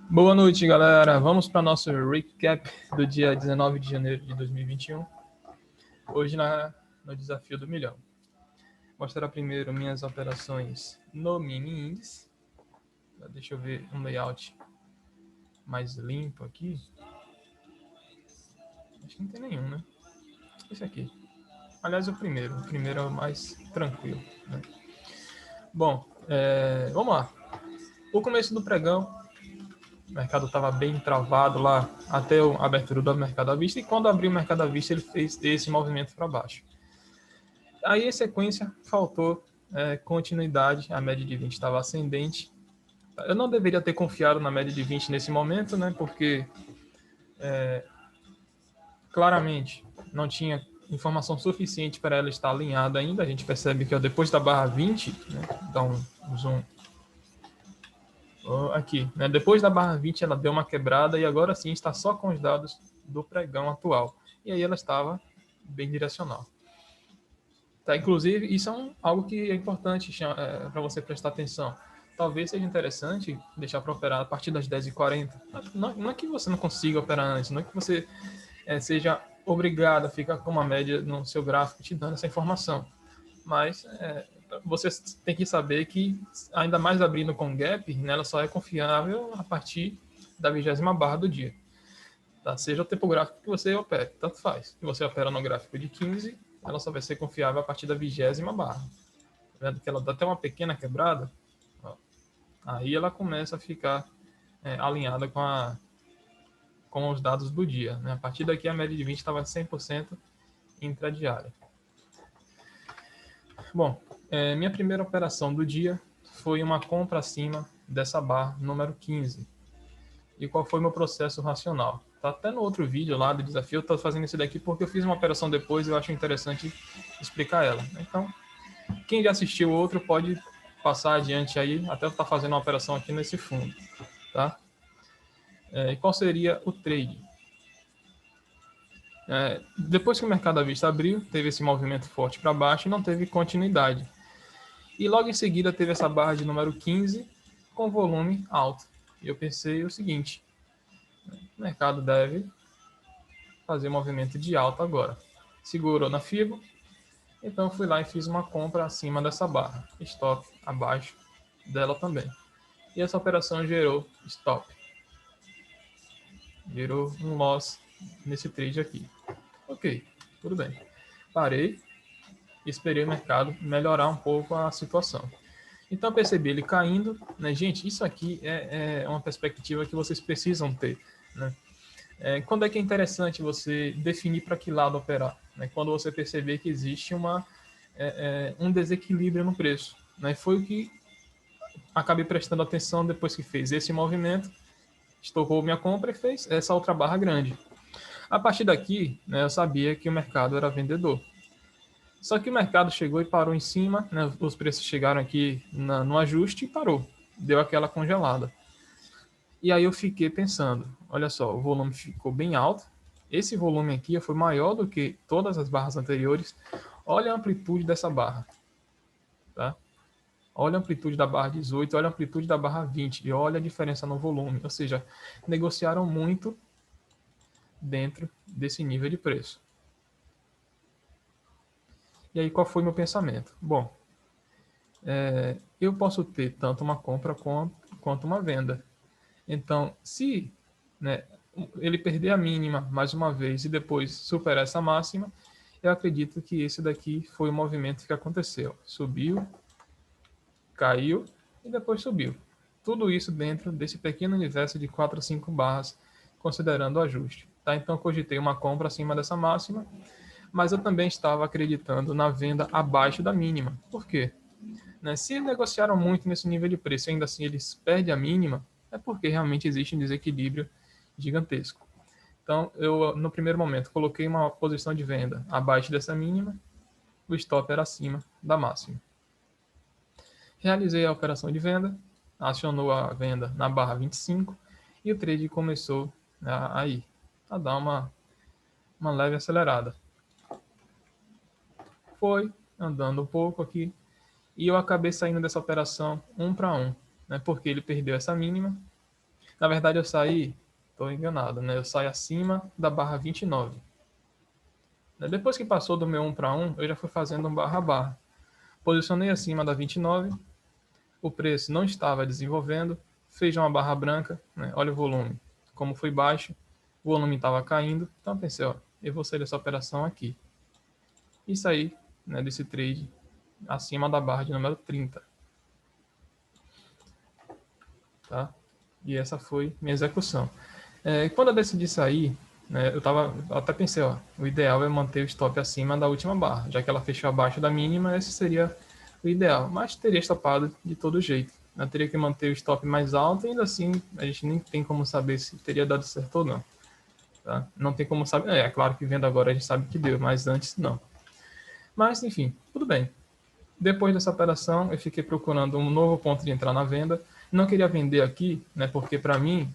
Boa noite, galera. Vamos para nosso recap do dia 19 de janeiro de 2021. Hoje no desafio do milhão. Mostrar primeiro minhas operações no mini índice. Deixa eu ver um layout mais limpo aqui. Acho que não tem nenhum, né? Esse aqui. Aliás, o primeiro é o mais tranquilo, né? Bom, vamos lá. O começo do pregão, o mercado estava bem travado lá até a abertura do mercado à vista, e quando abriu o mercado à vista ele fez esse movimento para baixo. Aí, em sequência, faltou continuidade, a média de 20 estava ascendente. Eu não deveria ter confiado na média de 20 nesse momento, né? Porque claramente não tinha informação suficiente para ela estar alinhada ainda. A gente percebe que depois da barra 20, né, dá um zoom aqui, né, depois da barra 20 ela deu uma quebrada e agora sim está só com os dados do pregão atual. E aí ela estava bem direcional. Tá, inclusive, isso é algo que é importante para você prestar atenção. Talvez seja interessante deixar para operar a partir das 10h40. Não é que você não consiga operar antes, não é que você seja obrigado a ficar com uma média no seu gráfico te dando essa informação. Mas você tem que saber que, ainda mais abrindo com gap, né, ela só é confiável a partir da 20ª barra do dia. Tá? Seja o tempo gráfico que você opere, tanto faz. Se você opera no gráfico de 15, ela só vai ser confiável a partir da 20ª barra. Tá vendo que ela dá até uma pequena quebrada? Ó. Aí ela começa a ficar alinhada com os dados do dia. Né? A partir daqui a média de 20 estava 100% intradiária. Bom, minha primeira operação do dia foi uma compra acima dessa barra número 15. E qual foi meu processo racional? Tá até no outro vídeo lá do desafio, eu tô fazendo isso daqui porque eu fiz uma operação depois e eu acho interessante explicar ela. Então, quem já assistiu o outro pode passar adiante aí, até eu estar fazendo uma operação aqui nesse fundo, tá? E qual seria o trade? Depois que o mercado à vista abriu, teve esse movimento forte para baixo e não teve continuidade. E logo em seguida teve essa barra de número 15 com volume alto. E eu pensei o seguinte: o mercado deve fazer movimento de alta agora. Segurou na FIBO, então fui lá e fiz uma compra acima dessa barra, stop abaixo dela também. E essa operação gerou stop, gerou um loss nesse trade aqui. Ok, tudo bem. Parei, esperei o mercado melhorar um pouco a situação. Então eu percebi ele caindo, né? Gente, isso aqui é uma perspectiva que vocês precisam ter, né? Quando é que é interessante você definir para que lado operar? Né? Quando você perceber que existe um desequilíbrio no preço. Né? Foi o que acabei prestando atenção depois que fez esse movimento, estourou minha compra e fez essa outra barra grande. A partir daqui, né, eu sabia que o mercado era vendedor. Só que o mercado chegou e parou em cima, né, os preços chegaram aqui no ajuste e parou, deu aquela congelada. E aí eu fiquei pensando, olha só, o volume ficou bem alto, esse volume aqui foi maior do que todas as barras anteriores, olha a amplitude dessa barra, tá? Olha a amplitude da barra 18, olha a amplitude da barra 20 e olha a diferença no volume, ou seja, negociaram muito dentro desse nível de preço. E aí qual foi meu pensamento? Bom, eu posso ter tanto uma compra quanto uma venda. Então, se, né, ele perder a mínima mais uma vez e depois superar essa máxima, eu acredito que esse daqui foi o movimento que aconteceu. Subiu, caiu e depois subiu. Tudo isso dentro desse pequeno universo de 4 a 5 barras, considerando o ajuste. Tá? Então, cogitei uma compra acima dessa máxima, mas eu também estava acreditando na venda abaixo da mínima. Por quê? Né? Se negociaram muito nesse nível de preço e ainda assim eles perdem a mínima, é porque realmente existe um desequilíbrio gigantesco. Então, eu, no primeiro momento, coloquei uma posição de venda abaixo dessa mínima, o stop era acima da máxima. Realizei a operação de venda, acionou a venda na barra 25 e o trade começou a dar uma leve acelerada. Foi andando um pouco aqui e eu acabei saindo dessa operação 1 para 1, né, porque ele perdeu essa mínima Na verdade, eu saí, estou enganado, né? Eu saí acima da barra 29. Depois que passou do meu 1 para 1, eu já fui fazendo um barra a barra. Posicionei acima da 29, o preço não estava desenvolvendo, fez uma barra branca, né? Olha o volume, como foi baixo, o volume estava caindo, então eu pensei, ó, eu vou sair dessa operação aqui. E saí, né, desse trade acima da barra de número 30. Tá? E essa foi minha execução. Quando eu decidi sair, né, eu até pensei, ó, o ideal é manter o stop acima da última barra, já que ela fechou abaixo da mínima, esse seria o ideal, mas teria estopado de todo jeito. Eu teria que manter o stop mais alto e ainda assim a gente nem tem como saber se teria dado certo ou não. Tá? Não tem como saber, é claro que vendo agora a gente sabe que deu, mas antes não. Mas enfim, tudo bem. Depois dessa operação, eu fiquei procurando um novo ponto de entrar na venda. Não queria vender aqui, né, porque para mim,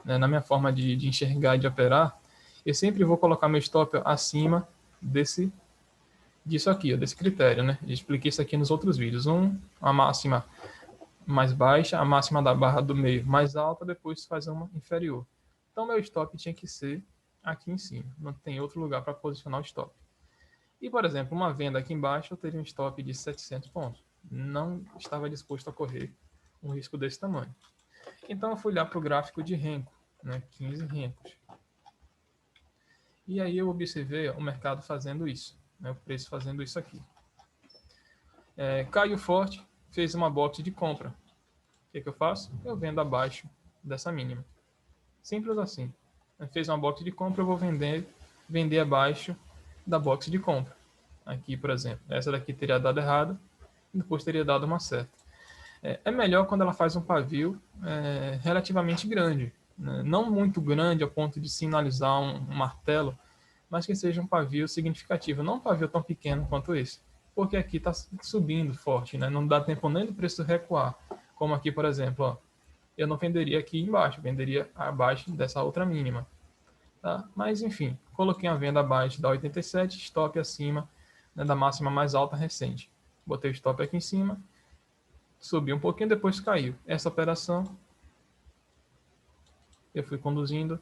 né, na minha forma de enxergar e de operar, eu sempre vou colocar meu stop acima disso aqui, desse critério. Né? Eu expliquei isso aqui nos outros vídeos. A máxima mais baixa, a máxima da barra do meio mais alta, depois faz uma inferior. Então, meu stop tinha que ser aqui em cima. Não tem outro lugar para posicionar o stop. E, por exemplo, uma venda aqui embaixo, eu teria um stop de 700 pontos. Não estava disposto a correr um risco desse tamanho. Então, eu fui olhar para o gráfico de Renko, né, 15 Renkos. E aí eu observei o mercado fazendo isso, né, o preço fazendo isso aqui. Caiu forte, fez uma box de compra. O que eu faço? Eu vendo abaixo dessa mínima. Simples assim. Fez uma box de compra, eu vou vender abaixo da box de compra. Aqui, por exemplo, essa daqui teria dado errado, e depois teria dado uma certa. É melhor quando ela faz um pavio relativamente grande, né? Não muito grande a ponto de sinalizar um martelo, mas que seja um pavio significativo, não um pavio tão pequeno quanto esse, porque aqui está subindo forte, né? Não dá tempo nem do preço recuar, como aqui, por exemplo, ó, eu não venderia aqui embaixo, venderia abaixo dessa outra mínima. Tá? Mas enfim, coloquei a venda abaixo da 87, stop acima, né, da máxima mais alta recente. Botei o stop aqui em cima, subiu um pouquinho, depois caiu. Essa operação eu fui conduzindo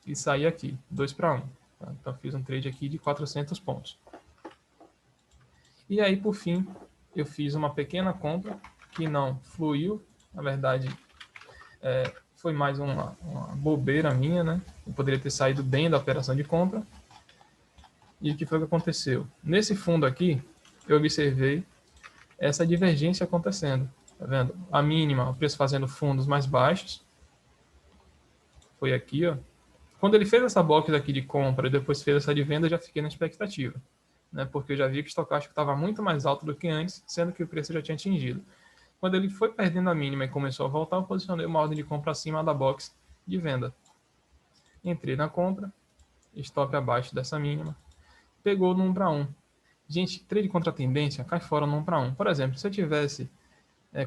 e saí aqui, 2 para 1. Tá? Então fiz um trade aqui de 400 pontos. E aí, por fim, eu fiz uma pequena compra que não fluiu, na verdade, foi mais uma bobeira minha, né? Eu poderia ter saído bem da operação de compra. E o que foi que aconteceu? Nesse fundo aqui, eu observei essa divergência acontecendo. Tá vendo? A mínima, o preço fazendo fundos mais baixos. Foi aqui, ó. Quando ele fez essa box aqui de compra e depois fez essa de venda, eu já fiquei na expectativa. Né? Porque eu já vi que o estocástico estava muito mais alto do que antes, sendo que o preço já tinha atingido. Quando ele foi perdendo a mínima e começou a voltar, eu posicionei uma ordem de compra acima da box de venda. Entrei na compra, stop abaixo dessa mínima, pegou no 1 para 1. Gente, trade contra a tendência cai fora no 1 para 1. Por exemplo, se eu tivesse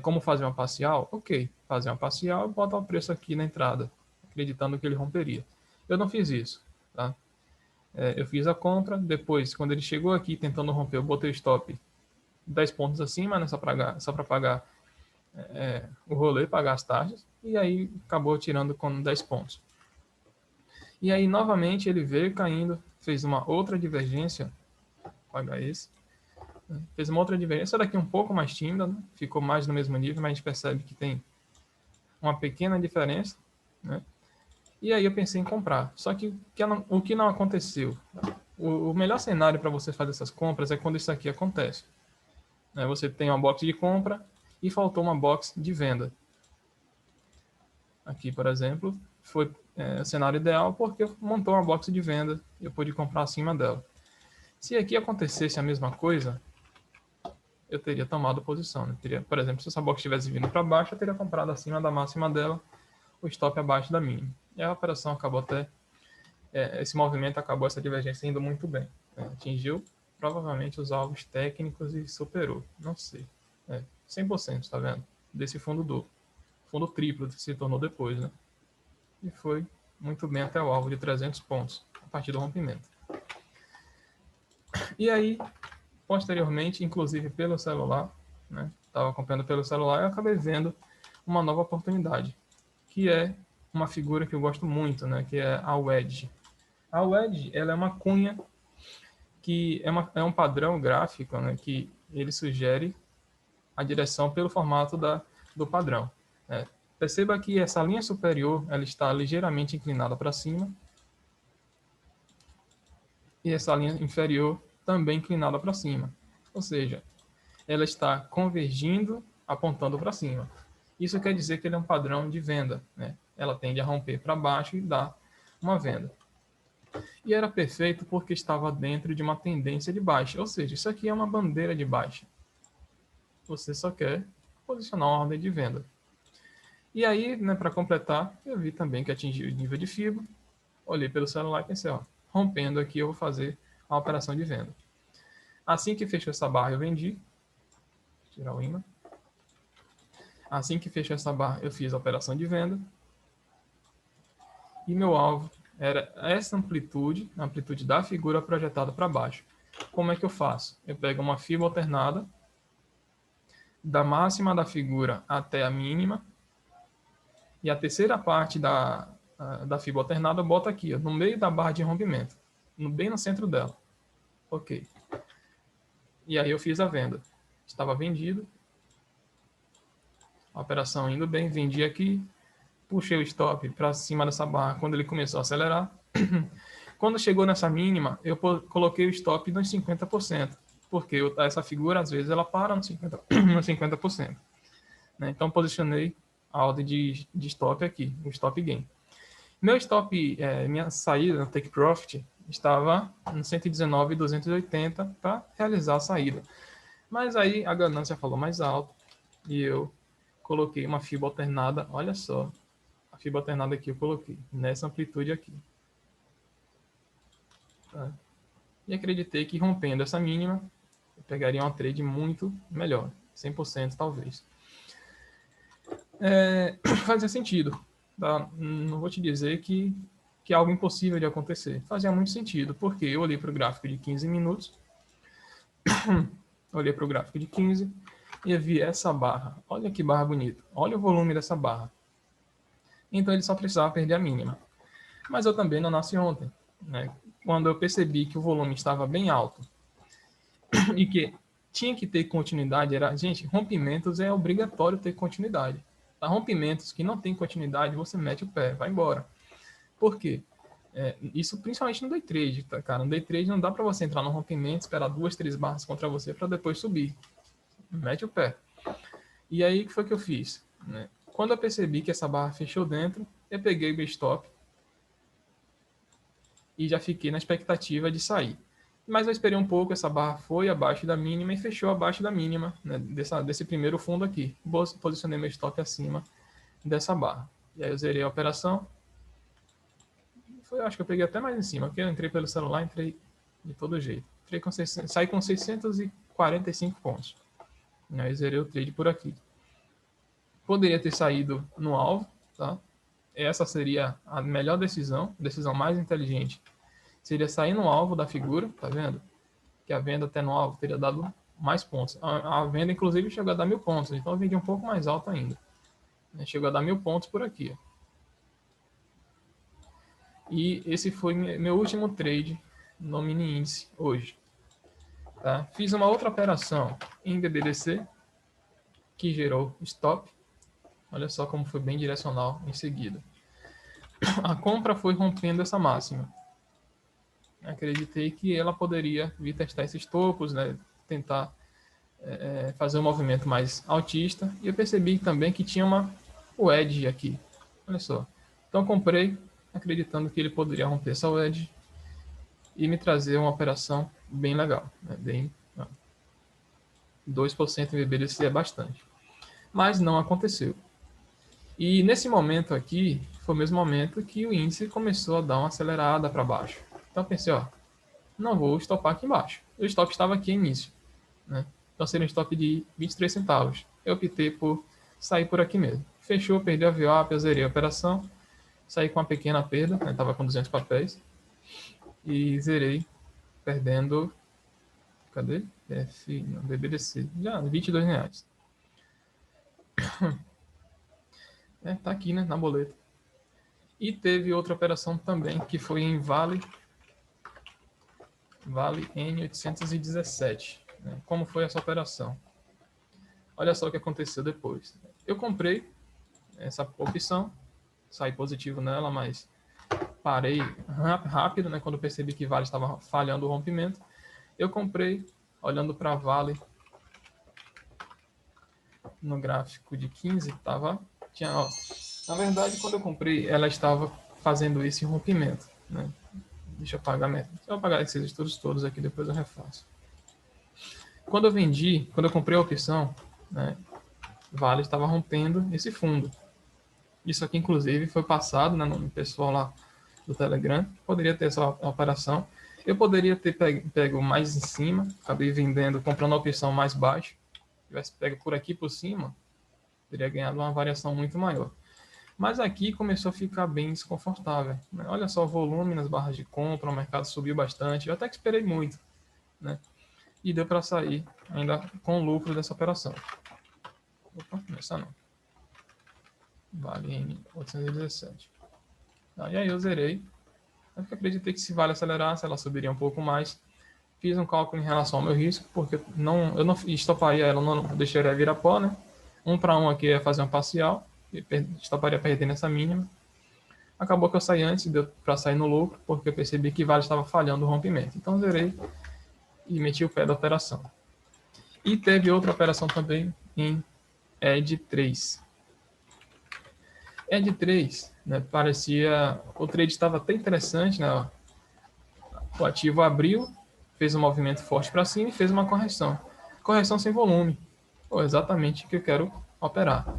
como fazer uma parcial, ok, fazer uma parcial e botar o preço aqui na entrada, acreditando que ele romperia. Eu não fiz isso, tá? Eu fiz a compra, depois, quando ele chegou aqui tentando romper, eu botei o stop 10 pontos acima, né, só para pagar o rolê, pagar as taxas, e aí acabou tirando com 10 pontos. E aí, novamente, ele veio caindo, fez uma outra divergência, pagar esse, fez uma outra divergência, essa daqui um pouco mais tímida, né? Ficou mais no mesmo nível, mas a gente percebe que tem uma pequena diferença, né? E aí eu pensei em comprar. Só que o que não aconteceu? O melhor cenário para você fazer essas compras é quando isso aqui acontece. Né? Você tem uma box de compra e faltou uma box de venda. Aqui, por exemplo, foi o cenário ideal porque montou uma box de venda e eu pude comprar acima dela. Se aqui acontecesse a mesma coisa, eu teria tomado posição. Né? Por exemplo, se essa box tivesse vindo para baixo, eu teria comprado acima da máxima dela, o stop abaixo da mínima. E a operação acabou esse movimento acabou, essa divergência indo muito bem. Atingiu provavelmente os alvos técnicos e superou. Não sei. 100%, tá vendo? Desse fundo duplo. Fundo triplo que se tornou depois, né? E foi muito bem até o alvo de 300 pontos, a partir do rompimento. E aí, posteriormente, inclusive pelo celular, né? Estava acompanhando pelo celular e acabei vendo uma nova oportunidade, que é uma figura que eu gosto muito, né, que é a wedge. A wedge, ela é uma cunha que é um padrão gráfico, né, que ele sugere a direção pelo formato do padrão. Né. Perceba que essa linha superior ela está ligeiramente inclinada para cima e essa linha inferior também inclinada para cima. Ou seja, ela está convergindo, apontando para cima. Isso quer dizer que ele é um padrão de venda. Né. Ela tende a romper para baixo e dar uma venda. E era perfeito porque estava dentro de uma tendência de baixa. Ou seja, isso aqui é uma bandeira de baixa. Você só quer posicionar uma ordem de venda. E aí, né, para completar, eu vi também que atingiu o nível de FIBO. Olhei pelo celular e pensei, ó, rompendo aqui eu vou fazer a operação de venda. Assim que fechou essa barra, eu vendi. Vou tirar o imã. Assim que fechou essa barra, eu fiz a operação de venda. E meu alvo era essa amplitude, a amplitude da figura projetada para baixo. Como é que eu faço? Eu pego uma FIBO alternada, da máxima da figura até a mínima, e a terceira parte da fibra alternada eu boto aqui, ó, no meio da barra de rompimento, bem no centro dela. Ok. E aí eu fiz a venda. Estava vendido. A operação indo bem, vendi aqui, puxei o stop para cima dessa barra quando ele começou a acelerar. Quando chegou nessa mínima, eu coloquei o stop nos 50%, porque essa figura, às vezes, ela para no 50%. No 50%, né? Então, posicionei a ordem de stop aqui, o stop gain. Meu stop, minha saída no take profit estava no 119,280 para realizar a saída. Mas aí a ganância falou mais alto e eu coloquei uma fibra alternada. Olha só, a fibra alternada que eu coloquei nessa amplitude aqui. Tá? E acreditei que rompendo essa mínima, eu pegaria uma trade muito melhor, 100% talvez. Fazia sentido. Tá? Não vou te dizer que é algo impossível de acontecer. Fazia muito sentido, porque eu olhei para o gráfico de 15 minutos, olhei para o gráfico de 15 e vi essa barra. Olha que barra bonita. Olha o volume dessa barra. Então ele só precisava perder a mínima. Mas eu também não nasci ontem. Né? Quando eu percebi que o volume estava bem alto e que tinha que ter continuidade, gente, rompimentos é obrigatório ter continuidade. Tá? Rompimentos que não tem continuidade, você mete o pé, vai embora. Por quê? Isso principalmente no day trade, tá, cara? No day trade não dá para você entrar no rompimento, esperar 2, 3 barras contra você para depois subir. Mete o pé. E aí, o que foi que eu fiz? Né? Quando eu percebi que essa barra fechou dentro, eu peguei o meu stop e já fiquei na expectativa de sair. Mas eu esperei um pouco, essa barra foi abaixo da mínima e fechou abaixo da mínima, né, desse primeiro fundo aqui. Posicionei meu stop acima dessa barra. E aí eu zerei a operação. Acho que eu peguei até mais em cima, porque eu entrei pelo celular, entrei de todo jeito. Saí com 645 pontos. Aí zerei o trade por aqui. Poderia ter saído no alvo, tá? Essa seria a melhor decisão mais inteligente. Seria sair no alvo da figura, tá vendo? Que a venda até no alvo teria dado mais pontos. A venda, inclusive, chegou a dar 1000 pontos, então eu vendi um pouco mais alto ainda. Chegou a dar 1000 pontos por aqui. E esse foi meu último trade no mini índice hoje. Tá? Fiz uma outra operação em BBDC que gerou stop. Olha só como foi bem direcional em seguida. A compra foi rompendo essa máxima. Acreditei que ela poderia vir testar esses topos, né? Tentar fazer um movimento mais altista. E eu percebi também que tinha o wedge aqui. Olha só. Então comprei, acreditando que ele poderia romper essa wedge e me trazer uma operação bem legal. Né? Bem, 2% em BBDC é bastante. Mas não aconteceu. E nesse momento aqui, foi o mesmo momento que o índice começou a dar uma acelerada para baixo. Então eu pensei, ó, não vou stopar aqui embaixo. O stop estava aqui no início. Né? Então seria um stop de 23 centavos. Eu optei por sair por aqui mesmo. Fechou, perdeu a VWAP, eu zerei a operação. Saí com uma pequena perda, estava com 200 papéis. E zerei, perdendo... Cadê? Não, BBDC. Já, R$22. Tá aqui, né, na boleta. E teve outra operação também, que foi em Vale N817. Né? Como foi essa operação? Olha só o que aconteceu depois. Eu comprei essa opção, saí positivo nela, mas parei rápido, né? Quando percebi que Vale estava falhando o rompimento. Eu comprei, olhando para Vale no gráfico de 15, na verdade, quando eu comprei, ela estava fazendo esse rompimento, né? Deixa eu apagar esses estudos todos aqui, depois eu refaço. Quando eu comprei a opção, né, Vale estava rompendo esse fundo. Isso aqui, inclusive, foi passado, né, no pessoal lá do Telegram. Poderia ter essa operação. Eu poderia ter pego mais em cima, acabei vendendo, comprando a opção mais baixa. Se tivesse pego por aqui por cima, teria ganhado uma variação muito maior. Mas aqui começou a ficar bem desconfortável. Né? Olha só o volume nas barras de compra, o mercado subiu bastante. Eu até que esperei muito, né? E deu para sair ainda com lucro dessa operação. Opa, essa não. Vale N817. E aí eu zerei. Eu acreditei que se Vale acelerasse, ela subiria um pouco mais. Fiz um cálculo em relação ao meu risco, porque eu não estoparia ela, não deixaria virar pó, né? 1 para 1 aqui é fazer um parcial, estoparia perder nessa mínima. Acabou que eu saí antes, deu para sair no lucro, porque eu percebi que Vale estava falhando o rompimento. Então zerei e meti o pé da operação. E teve outra operação também em ED 3. ED 3, né, parecia... O trade estava até interessante, né? O ativo abriu, fez um movimento forte para cima e fez uma correção. Correção sem volume. Pô, exatamente o que eu quero operar.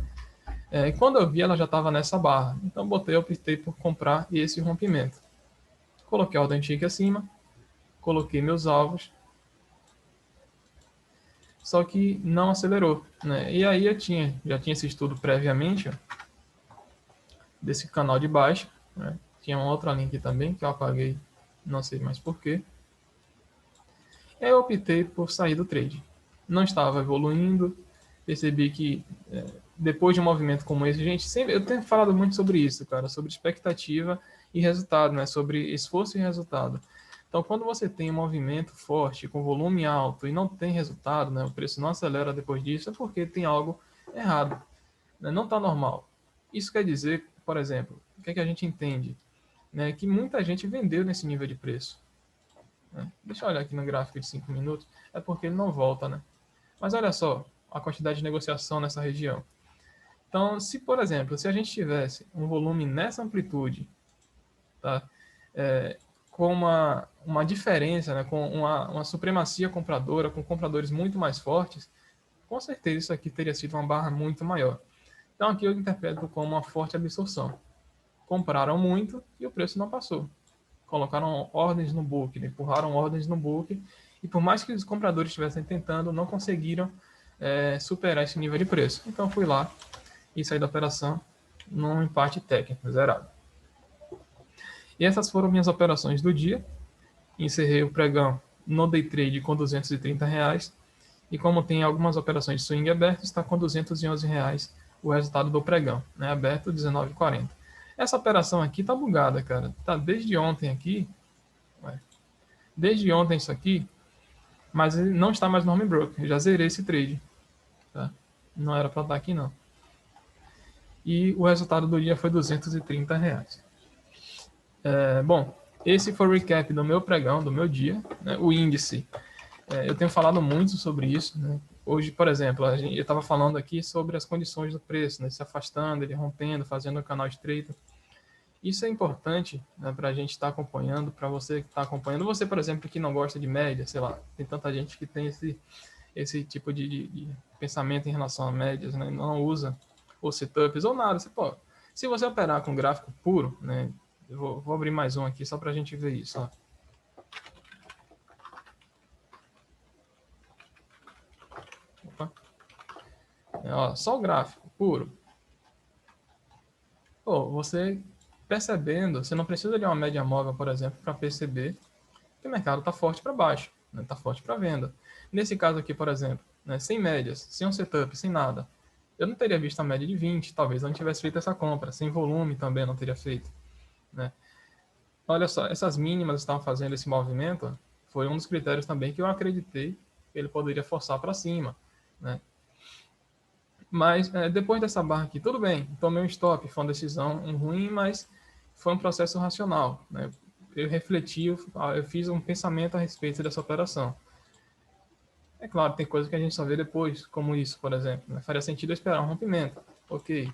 E quando eu vi, ela já estava nessa barra. Então optei por comprar esse rompimento. Coloquei a ordem antiga acima, coloquei meus alvos, só que não acelerou, né? E aí já tinha esse estudo previamente, ó, desse canal de baixo, né? Tinha uma outra linha aqui também que eu apaguei, não sei mais porquê. Eu optei por sair do trade. Não estava evoluindo, percebi que depois de um movimento como esse, gente, eu tenho falado muito sobre isso, cara, sobre expectativa e resultado, né? Sobre esforço e resultado. Então, quando você tem um movimento forte, com volume alto e não tem resultado, né? O preço não acelera depois disso, é porque tem algo errado, né? Não está normal. Isso quer dizer, por exemplo, o que é que a gente entende? Né? Que muita gente vendeu nesse nível de preço. Né? Deixa eu olhar aqui no gráfico de 5 minutos, é porque ele não volta, né? Mas olha só a quantidade de negociação nessa região. Então, se, por exemplo, se a gente tivesse um volume nessa amplitude, tá? Com uma diferença, né? Com uma supremacia compradora, com compradores muito mais fortes, com certeza isso aqui teria sido uma barra muito maior. Então, aqui eu interpreto como uma forte absorção. Compraram muito e o preço não passou. Colocaram ordens no book, empurraram ordens no book, e por mais que os compradores estivessem tentando, não conseguiram superar esse nível de preço. Então, fui lá e saí da operação num empate técnico, zerado. E essas foram minhas operações do dia. Encerrei o pregão no day trade com R$230. E como tem algumas operações de swing aberto, está com R$211 o resultado do pregão, né? Aberto R$19,40. Essa operação aqui tá bugada, cara. Tá desde ontem aqui. Desde ontem isso aqui. Mas ele não está mais no home broker. Eu já zerei esse trade. Tá? Não era para estar aqui, não. E o resultado do dia foi R$230. Bom, esse foi o recap do meu pregão, do meu dia. Né? O índice. Eu tenho falado muito sobre isso. Né? Hoje, por exemplo, eu estava falando aqui sobre as condições do preço, né? Se afastando, ele rompendo, fazendo o canal estreito. Isso é importante, né, para a gente estar acompanhando, para você que está acompanhando. Você, por exemplo, que não gosta de média, sei lá, tem tanta gente que tem esse tipo de pensamento em relação a médias, né? Não usa ou setups ou nada. Se você operar com gráfico puro, né? Eu vou abrir mais um aqui só para a gente ver isso. Ó. Opa. Só o gráfico puro. Você percebendo, você não precisa de uma média móvel, por exemplo, para perceber que o mercado está forte para baixo, está forte para venda. Nesse caso aqui, por exemplo, sem médias, sem um setup, sem nada, eu não teria visto a média de 20, talvez não tivesse feito essa compra, sem volume também não teria feito. né? Olha só, essas mínimas estavam fazendo esse movimento, foi um dos critérios também que eu acreditei que ele poderia forçar para cima, né? Mas depois dessa barra aqui, tudo bem, tomei um stop, foi uma decisão ruim, mas foi um processo racional, né? Eu refleti, eu fiz um pensamento a respeito dessa operação. É claro, tem coisas que a gente só vê depois, como isso, por exemplo, né? Faria sentido esperar um rompimento, ok.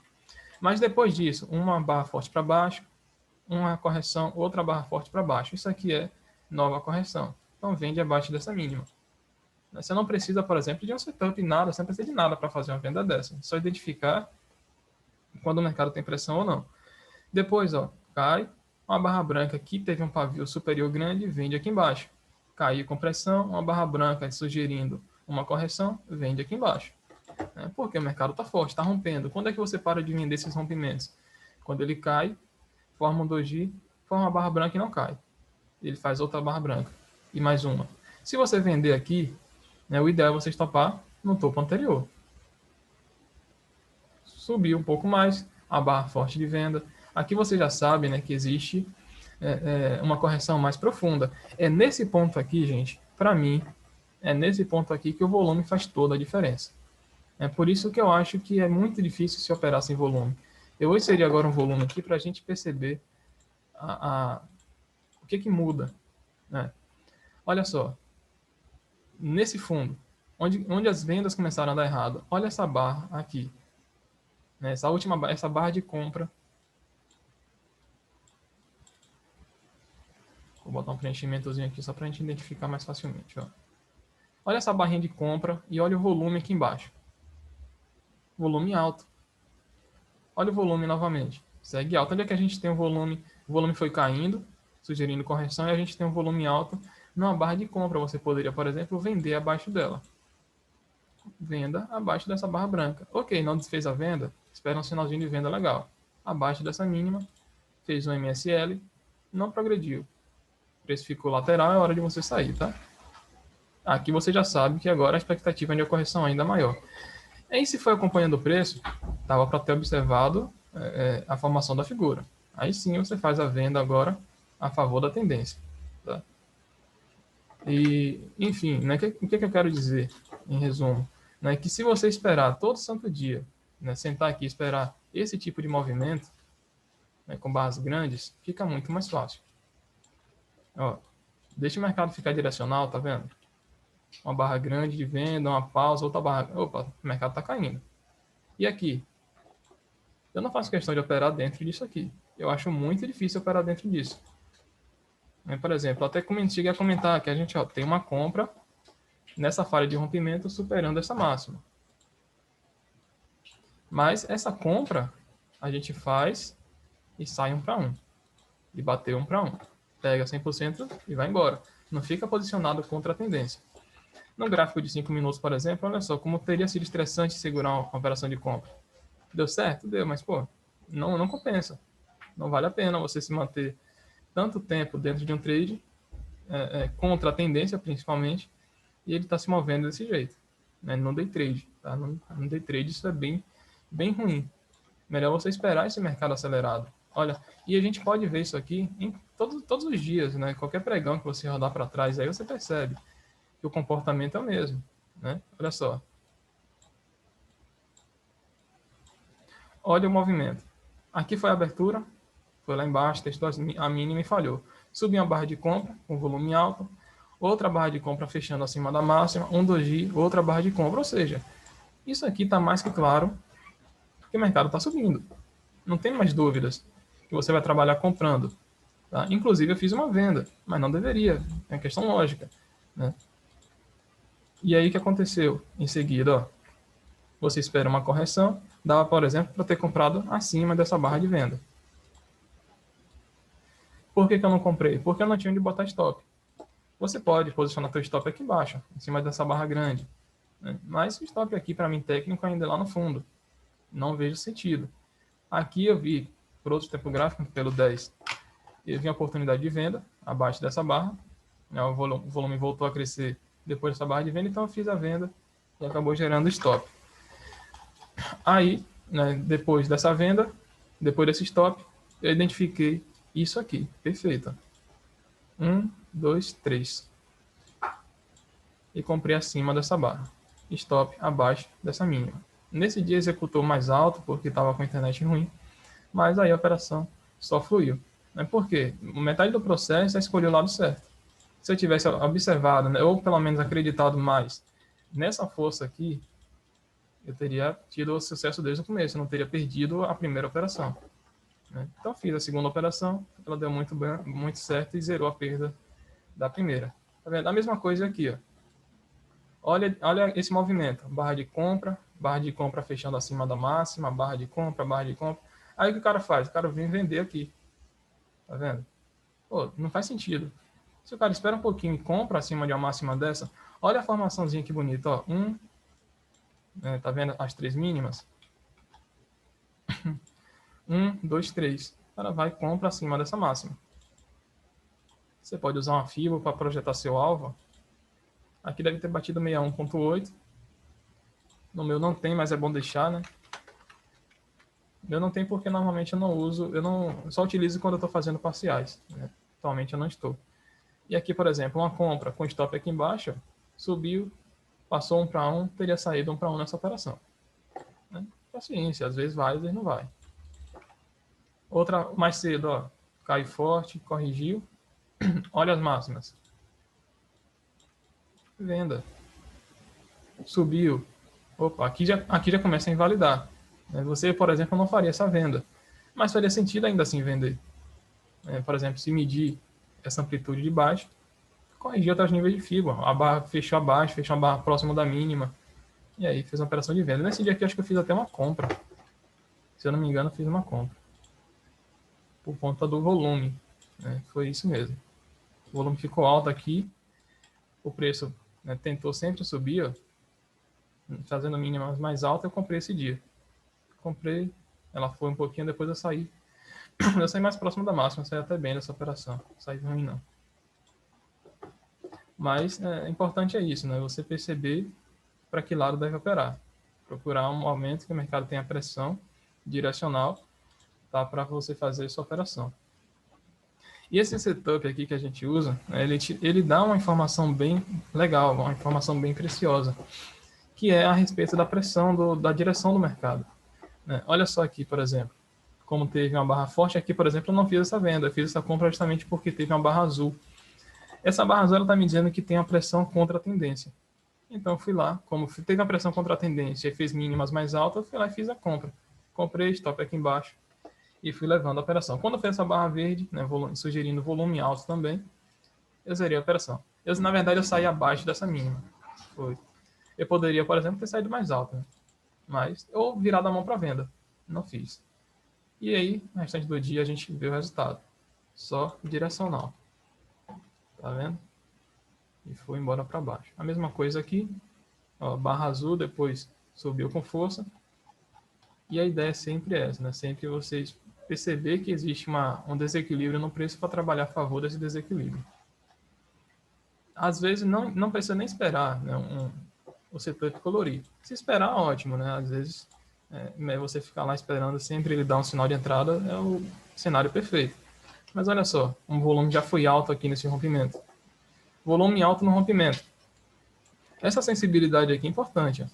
Mas depois disso, uma barra forte para baixo, uma correção, outra barra forte para baixo. Isso aqui é nova correção. Então vende abaixo dessa mínima. Você não precisa, por exemplo, de um setup, nada, você não precisa de nada para fazer uma venda dessa. É só identificar quando o mercado tem pressão ou não. Depois, ó, cai, uma barra branca que teve um pavio superior grande, vende aqui embaixo. Caiu com pressão, uma barra branca sugerindo uma correção, vende aqui embaixo. Porque o mercado está forte, está rompendo. Quando é que você para de vender esses rompimentos? Quando ele cai, forma um doji, forma uma barra branca e não cai. Ele faz outra barra branca e mais uma. Se você vender aqui, né, o ideal é você estopar no topo anterior. Subir um pouco mais, a barra forte de venda. Aqui você já sabe, né, que existe uma correção mais profunda. É nesse ponto aqui, gente, para mim, é nesse ponto aqui que o volume faz toda a diferença. É por isso que eu acho que é muito difícil se operar sem volume. Eu inseri agora um volume aqui para a gente perceber o que muda. Né? Olha só, nesse fundo, onde as vendas começaram a dar errado, olha essa barra aqui. Né? Essa barra de compra. Vou botar um preenchimentozinho aqui só para a gente identificar mais facilmente. Ó. Olha essa barrinha de compra e olha o volume aqui embaixo. Volume alto. Olha o volume novamente. Segue alto. Onde é que a gente tem o volume? O volume foi caindo, sugerindo correção, e a gente tem um volume alto numa barra de compra. Você poderia, por exemplo, vender abaixo dela. Venda abaixo dessa barra branca. Ok, não desfez a venda? Espera um sinalzinho de venda legal. Abaixo dessa mínima, fez um MSL, não progrediu. Preço ficou lateral, é hora de você sair, tá? Aqui você já sabe que agora a expectativa é de uma correção ainda maior. Aí se foi acompanhando o preço, estava para ter observado a formação da figura. Aí sim você faz a venda agora a favor da tendência. Tá? E, enfim, né, o que eu quero dizer, em resumo? Né, que se você esperar todo santo dia, né, sentar aqui e esperar esse tipo de movimento, né, com barras grandes, fica muito mais fácil. Ó, deixa o mercado ficar direcional, tá vendo? Uma barra grande de venda, uma pausa, outra barra. Opa, o mercado está caindo. E aqui? Eu não faço questão de operar dentro disso aqui. Eu acho muito difícil operar dentro disso. Por exemplo, até cheguei a comentar que a gente tem uma compra nessa falha de rompimento superando essa máxima. Mas essa compra a gente faz e sai 1 para 1. E bateu 1 para 1. Pega 100% e vai embora. Não fica posicionado contra a tendência. No gráfico de 5 minutos, por exemplo, olha só como teria sido estressante segurar uma operação de compra. Deu certo? Deu, mas pô, não compensa. Não vale a pena você se manter tanto tempo dentro de um trade, contra a tendência principalmente, e ele está se movendo desse jeito. Né? No day trade. Tá? No day trade isso é bem ruim. Melhor você esperar esse mercado acelerado. Olha, e a gente pode ver isso aqui em todos os dias, né? Qualquer pregão que você rodar para trás, aí você percebe que o comportamento é o mesmo. Né? Olha só. Olha o movimento. Aqui foi a abertura, foi lá embaixo, testou a mínima e falhou. Subiu uma barra de compra com volume alto, outra barra de compra fechando acima da máxima, um doji, outra barra de compra. Ou seja, isso aqui está mais que claro que o mercado está subindo. Não tem mais dúvidas que você vai trabalhar comprando. Tá? Inclusive, eu fiz uma venda, mas não deveria. É uma questão lógica. Né? E aí, o que aconteceu? Em seguida, ó, você espera uma correção, dava, por exemplo, para ter comprado acima dessa barra de venda. Por que eu não comprei? Porque eu não tinha onde botar stop. Você pode posicionar seu stop aqui embaixo, em cima dessa barra grande. Né? Mas o stop aqui, para mim, técnico, ainda é lá no fundo. Não vejo sentido. Aqui eu vi, por outro tempo gráfico, pelo 10, eu vi a oportunidade de venda abaixo dessa barra. O volume voltou a crescer depois dessa barra de venda, então eu fiz a venda e acabou gerando stop. Aí, né, depois dessa venda, depois desse stop, eu identifiquei isso aqui, perfeito. 1, 2, 3. E comprei acima dessa barra. Stop abaixo dessa mínima. Nesse dia executou mais alto, porque estava com a internet ruim, mas aí a operação só fluiu. Por quê? Metade do processo é escolher o lado certo. Se eu tivesse observado, né, ou pelo menos acreditado mais nessa força aqui, eu teria tido o sucesso desde o começo, eu não teria perdido a primeira operação. Né? Então fiz a segunda operação, ela deu muito bem, muito certo e zerou a perda da primeira. Tá vendo? A mesma coisa aqui, ó. Olha esse movimento, barra de compra fechando acima da máxima, barra de compra. Aí o que o cara faz? O cara vem vender aqui. Tá vendo? Pô, não faz sentido. Se o cara espera um pouquinho e compra acima de uma máxima dessa, olha a formaçãozinha que bonita, ó. Tá vendo as três mínimas? 1, 2, 3. O cara vai e compra acima dessa máxima. Você pode usar uma FIBO para projetar seu alvo. Aqui deve ter batido 61.8. No meu não tem, mas é bom deixar, né? Eu não tenho porque normalmente eu não uso, eu só utilizo quando eu estou fazendo parciais. Né? Atualmente eu não estou. E aqui, por exemplo, uma compra com stop aqui embaixo, subiu, passou 1 para 1, teria saído 1 para 1 nessa operação. Né? Paciência, às vezes vai, às vezes não vai. Outra mais cedo, ó, cai forte, corrigiu. Olha as máximas. Venda. Subiu. Opa, aqui já começa a invalidar. Você, por exemplo, não faria essa venda. Mas faria sentido ainda assim vender. Por exemplo, se medir essa amplitude de baixo, corrigir até os níveis de FIBO. A barra fechou abaixo, fechou a barra próxima da mínima. E aí fez uma operação de venda. Nesse dia aqui, acho que eu fiz até uma compra. Se eu não me engano, eu fiz uma compra. Por conta do volume. Foi isso mesmo. O volume ficou alto aqui. O preço tentou sempre subir, ó, fazendo mínimas mais altas. Eu comprei esse dia. Comprei, ela foi um pouquinho, depois eu saí. Eu saí mais próximo da máxima, saí até bem nessa operação. Não saí ruim, não. Mas importante é isso, né? Você perceber para que lado deve operar. Procurar um momento que o mercado tenha pressão direcional, tá, para você fazer sua operação. E esse setup aqui que a gente usa, ele dá uma informação bem legal, uma informação bem preciosa, que é a respeito da pressão, da direção do mercado. Olha só aqui, por exemplo, como teve uma barra forte, aqui, por exemplo, eu não fiz essa venda, eu fiz essa compra justamente porque teve uma barra azul. Essa barra azul está me dizendo que tem uma pressão contra a tendência. Então eu fui lá, como teve uma pressão contra a tendência e fez mínimas mais altas, eu fui lá e fiz a compra. Comprei, stop aqui embaixo e fui levando a operação. Quando eu fiz essa barra verde, sugerindo volume alto também, eu zerei a operação. Na verdade, eu saí abaixo dessa mínima. Eu poderia, por exemplo, ter saído mais alto, né? Mas ou virado a mão para venda. Não fiz. E aí, no restante do dia, a gente vê o resultado. Só direcional. Tá vendo? E foi embora para baixo. A mesma coisa aqui. Ó, barra azul, depois subiu com força. E a ideia é sempre essa, né? Sempre vocês perceber que existe um desequilíbrio no preço para trabalhar a favor desse desequilíbrio. Às vezes não precisa nem esperar, né, o setup colorir. Se esperar, ótimo, né? Às vezes você ficar lá esperando sempre ele dar um sinal de entrada é o cenário perfeito. Mas olha só, um volume já foi alto aqui nesse rompimento. Volume alto no rompimento. Essa sensibilidade aqui é importante. Ó.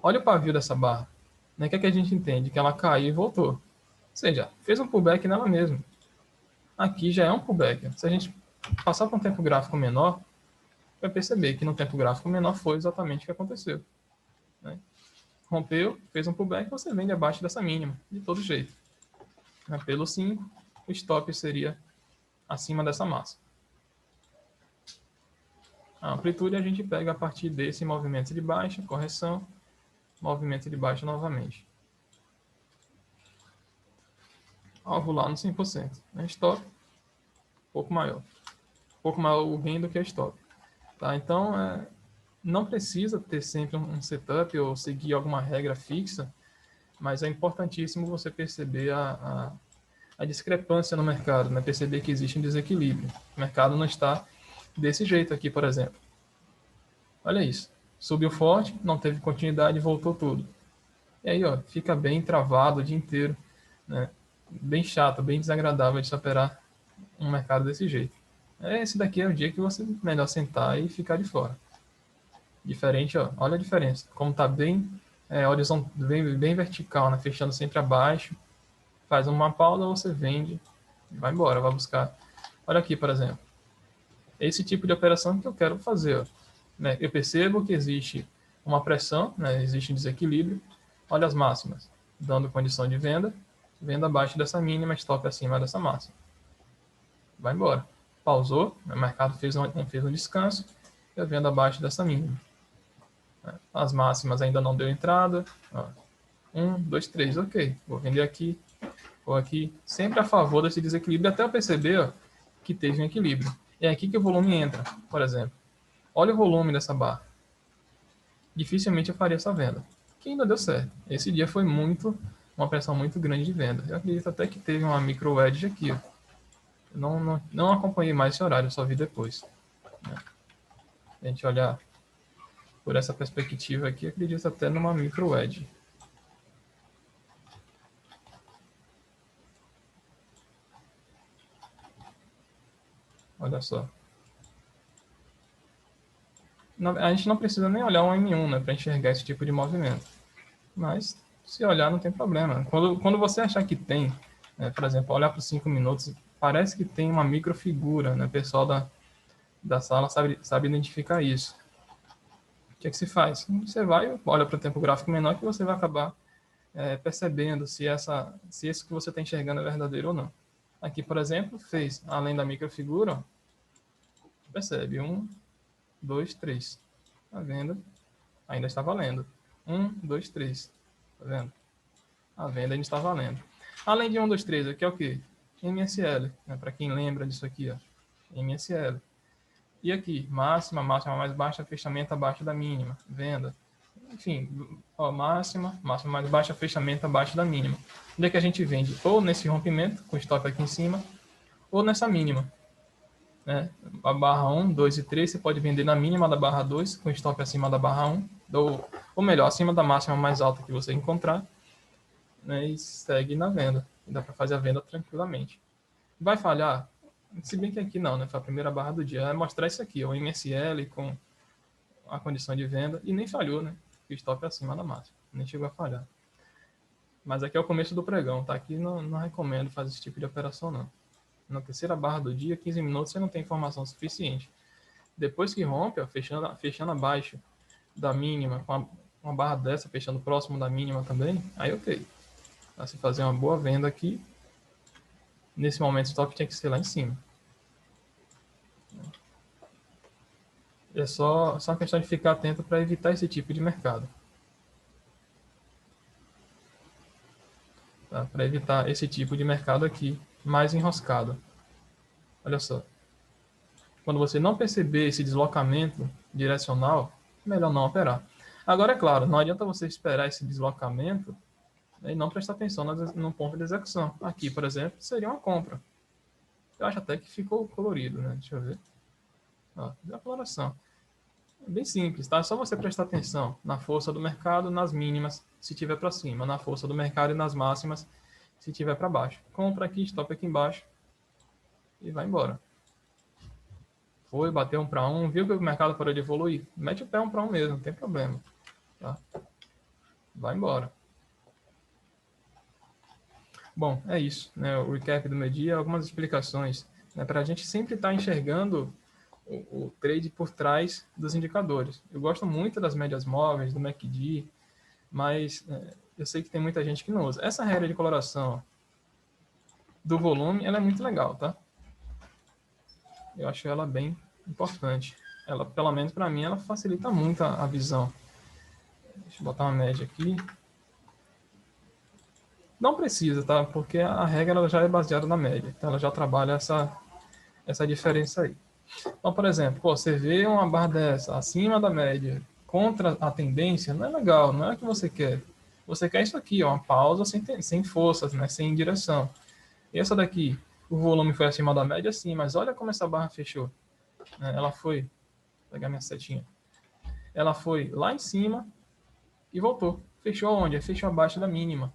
Olha o pavio dessa barra. O que é que a gente entende? Que ela caiu e voltou. Ou seja, fez um pullback nela mesma. Aqui já é um pullback. Se a gente passar para um tempo gráfico menor, vai perceber que no tempo gráfico menor foi exatamente o que aconteceu. Né? Rompeu, fez um pullback, você vende abaixo dessa mínima, de todo jeito. Pelo 5, o stop seria acima dessa massa. A amplitude a gente pega a partir desse movimento de baixa, correção, movimento de baixa novamente. Alvo lá no 100%. Stop, um pouco maior. Um pouco maior o gain do que o stop. Tá? Então, não precisa ter sempre um setup ou seguir alguma regra fixa, mas é importantíssimo você perceber a discrepância no mercado, né? Perceber que existe um desequilíbrio. O mercado não está desse jeito aqui, por exemplo. Olha isso. Subiu forte, não teve continuidade, voltou tudo. E aí, ó, fica bem travado o dia inteiro, né? Bem chato, bem desagradável de se operar um mercado desse jeito. Esse daqui é o dia que você melhor sentar e ficar de fora. Diferente, ó, olha a diferença. Como tá bem horizontal, bem vertical, né? Fechando sempre abaixo. Faz uma pausa, você vende, vai embora, vai buscar. Olha aqui, por exemplo. Esse tipo de operação que eu quero fazer. Ó, né? Eu percebo que existe uma pressão, né? Existe um desequilíbrio. Olha as máximas, dando condição de venda. Venda abaixo dessa mínima, stop acima dessa máxima. Vai embora. Pausou, o mercado fez um descanso. Eu vendo abaixo dessa mínima. As máximas ainda não deu entrada. Ó. 1, 2, 3, ok. Vou vender aqui, ou aqui. Sempre a favor desse desequilíbrio, até eu perceber ó, que teve um equilíbrio. É aqui que o volume entra, por exemplo. Olha o volume dessa barra. Dificilmente eu faria essa venda. Que ainda deu certo. Esse dia foi uma pressão muito grande de venda. Eu acredito até que teve uma micro edge aqui. Ó. Eu não acompanhei mais esse horário, só vi depois. Né? A gente olhar por essa perspectiva aqui, acredito até numa micro edge. Olha só. A gente não precisa nem olhar um M1 né, para enxergar esse tipo de movimento. Mas, se olhar, não tem problema. Quando você achar que tem, né, por exemplo, olhar para os 5 minutos, parece que tem uma microfigura. Né? O pessoal da sala sabe identificar isso. O que é que se faz? Você vai, olha para o tempo gráfico menor que você vai acabar percebendo se esse que você está enxergando é verdadeiro ou não. Aqui, por exemplo, fez, além da microfigura, percebe, 1, 2, 3. Tá vendo? Ainda está valendo. 1, 2, 3. Tá vendo? A venda ainda está valendo. Além de 1, 2, 3, aqui é o quê? MSL. Né? Para quem lembra disso aqui, ó. MSL. E aqui, máxima mais baixa, fechamento abaixo da mínima. Venda. Enfim, ó, máxima mais baixa, fechamento abaixo da mínima. Onde é que a gente vende? Ou nesse rompimento, com stop aqui em cima, ou nessa mínima. Né? A barra 1, 2 e 3 você pode vender na mínima da barra 2, com stop acima da barra 1, ou melhor, acima da máxima mais alta que você encontrar, né? E segue na venda. Dá para fazer a venda tranquilamente. Vai falhar? Se bem que aqui não, né? Foi a primeira barra do dia. É mostrar isso aqui, o MSL com a condição de venda, e nem falhou, né? O stop acima da máxima, nem chegou a falhar. Mas aqui é o começo do pregão, tá? Aqui não recomendo fazer esse tipo de operação, não. Na terceira barra do dia, 15 minutos, você não tem informação suficiente. Depois que rompe, ó, fechando abaixo da mínima, com uma barra dessa, fechando próximo da mínima também, aí ok. Pra se fazer uma boa venda aqui, nesse momento o stop tinha que ser lá em cima. É só uma questão de ficar atento para evitar esse tipo de mercado. Tá? Para evitar esse tipo de mercado aqui, mais enroscado. Olha só. Quando você não perceber esse deslocamento direcional, melhor não operar. Agora, é claro, não adianta você esperar esse deslocamento e não prestar atenção no ponto de execução. Aqui, por exemplo, seria uma compra. Eu acho até que ficou colorido, né? Deixa eu ver. Ó, a coloração. É bem simples, tá? É só você prestar atenção na força do mercado, nas mínimas, se tiver para cima, na força do mercado e nas máximas, se tiver para baixo. Compra aqui, stop aqui embaixo e vai embora. Foi, bateu 1 para 1, viu que o mercado parou de evoluir? Mete o pé 1 para 1 mesmo, não tem problema. Tá? Vai embora. Bom, é isso. Né? O recap do meu dia, algumas explicações. Né? Para a gente sempre estar enxergando o trade por trás dos indicadores. Eu gosto muito das médias móveis, do MACD, mas eu sei que tem muita gente que não usa. Essa regra de coloração do volume, ela é muito legal, tá? Eu acho ela bem importante. Ela, pelo menos para mim, ela facilita muito a visão. Deixa eu botar uma média aqui. Não precisa, tá? Porque a regra ela já é baseada na média. Então ela já trabalha essa diferença aí. Então, por exemplo, você vê uma barra dessa acima da média contra a tendência, não é legal, não é o que você quer. Você quer isso aqui, ó, uma pausa sem forças, né? Sem direção. E essa daqui, o volume foi acima da média, sim, mas olha como essa barra fechou. Ela foi, vou pegar minha setinha. Ela foi lá em cima e voltou. Fechou onde? Fechou abaixo da mínima.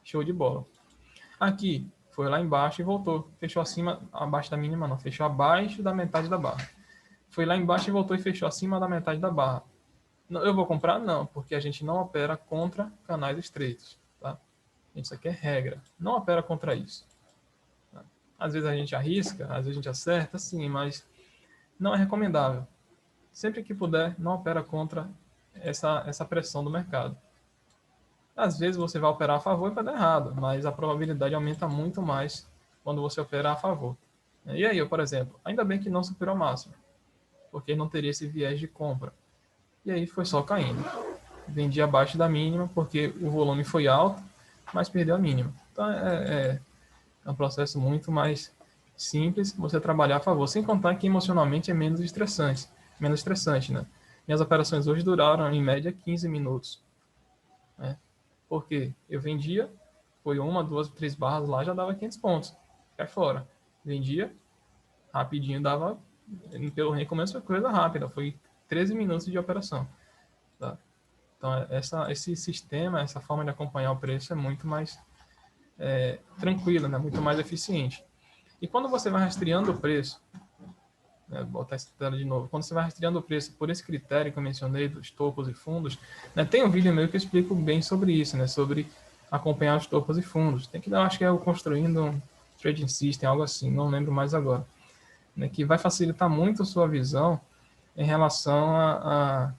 Show de bola. Aqui, Foi lá embaixo e voltou. Fechou acima, abaixo da mínima não, fechou abaixo da metade da barra. Foi lá embaixo e voltou e fechou acima da metade da barra. Eu vou comprar? Não, porque a gente não opera contra canais estreitos, tá? Isso aqui é regra. Não opera contra isso. Tá? Às vezes a gente arrisca, às vezes a gente acerta, sim, mas não é recomendável. Sempre que puder, não opera contra essa pressão do mercado. Às vezes você vai operar a favor e vai dar errado, mas a probabilidade aumenta muito mais quando você opera a favor. E aí, eu, por exemplo, ainda bem que não superou a máxima, porque não teria esse viés de compra. E aí foi só caindo. Vendi abaixo da mínima, porque o volume foi alto, mas perdeu a mínima. Então é um processo muito mais simples você trabalhar a favor, sem contar que emocionalmente é menos estressante, né? Minhas operações hoje duraram em média 15 minutos, né? Porque eu vendia, foi uma, duas, três barras lá, já dava 500 pontos. Cai fora. Vendia, rapidinho dava, pelo recomeço foi coisa rápida, foi 13 minutos de operação. Tá? Então, esse sistema, essa forma de acompanhar o preço é muito mais tranquila, né? Muito mais eficiente. E quando você vai rastreando o preço, né, botar essa tela de novo, quando você vai rastreando o preço por esse critério que eu mencionei, dos topos e fundos, né, tem um vídeo meu que eu explico bem sobre isso, né, sobre acompanhar os topos e fundos. Tem que dar, acho que é o Construindo um Trading System, algo assim, não lembro mais agora, né, que vai facilitar muito a sua visão em relação a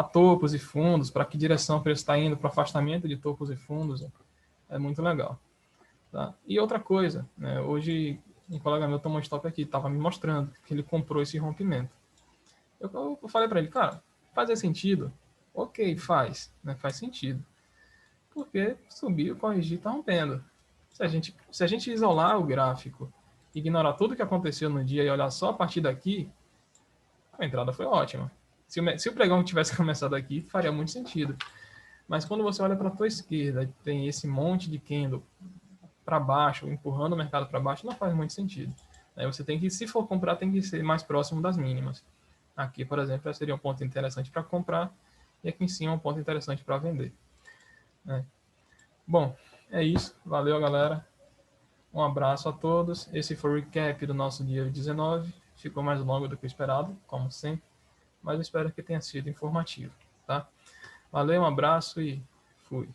topos e fundos, para que direção o preço está indo, para afastamento de topos e fundos, é muito legal. Tá? E outra coisa, né, hoje um colega meu tomou um stop aqui, estava me mostrando que ele comprou esse rompimento. Eu falei para ele, cara, faz sentido? Ok, faz, né, faz sentido. Porque subiu, corrigir, está rompendo. Se a gente isolar o gráfico, ignorar tudo que aconteceu no dia e olhar só a partir daqui, a entrada foi ótima. Se o pregão tivesse começado aqui, faria muito sentido. Mas quando você olha para a tua esquerda, tem esse monte de candle para baixo, empurrando o mercado para baixo, não faz muito sentido. Aí você tem que, se for comprar, tem que ser mais próximo das mínimas. Aqui, por exemplo, seria um ponto interessante para comprar e aqui em cima um ponto interessante para vender. Né? Bom, é isso. Valeu, galera. Um abraço a todos. Esse foi o recap do nosso dia 19. Ficou mais longo do que o esperado, como sempre, mas eu espero que tenha sido informativo. Tá? Valeu, um abraço e fui.